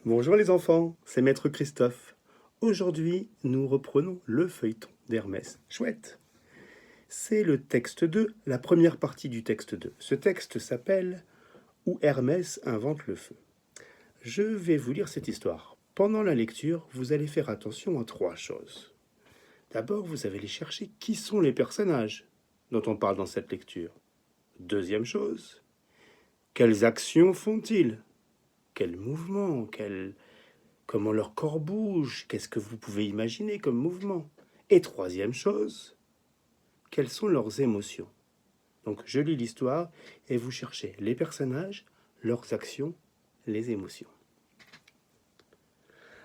Bonjour les enfants, c'est Maître Christophe. Aujourd'hui, nous reprenons le feuilleton d'Hermès. Chouette. C'est le texte 2, la première partie du texte 2. Ce texte s'appelle « Où Hermès invente le feu ». Je vais vous lire cette histoire. Pendant la lecture, vous allez faire attention à 3 choses. D'abord, vous allez chercher qui sont les personnages dont on parle dans cette lecture. Deuxième chose, quelles actions font-ils? Quels mouvements? Comment leur corps bouge? Qu'est-ce que vous pouvez imaginer comme mouvement? Et troisième chose, quelles sont leurs émotions? Donc je lis l'histoire et vous cherchez les personnages, leurs actions, les émotions.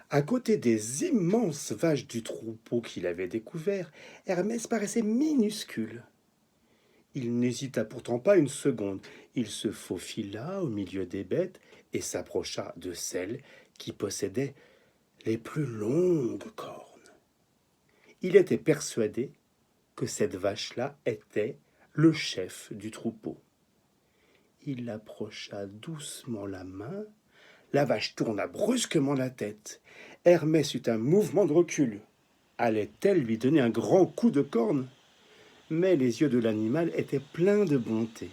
À côté des immenses vaches du troupeau qu'il avait découvert, Hermès paraissait minuscule. Il n'hésita pourtant pas une seconde. Il se faufila au milieu des bêtes et s'approcha de celle qui possédait les plus longues cornes. Il était persuadé que cette vache-là était le chef du troupeau. Il approcha doucement la main. La vache tourna brusquement la tête. Hermès eut un mouvement de recul. Allait-elle lui donner un grand coup de corne? Mais les yeux de l'animal étaient pleins de bonté.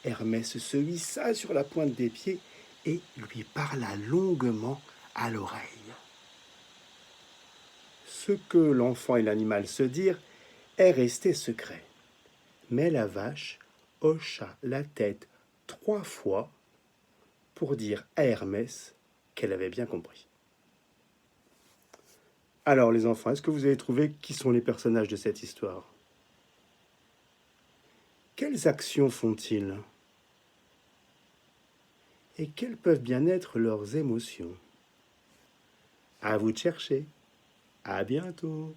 Hermès se hissa sur la pointe des pieds et lui parla longuement à l'oreille. Ce que l'enfant et l'animal se dirent est resté secret. Mais la vache hocha la tête 3 fois pour dire à Hermès qu'elle avait bien compris. Alors les enfants, est-ce que vous avez trouvé qui sont les personnages de cette histoire? Quelles actions font-ils? Et quelles peuvent bien être leurs émotions? À vous de chercher. À bientôt.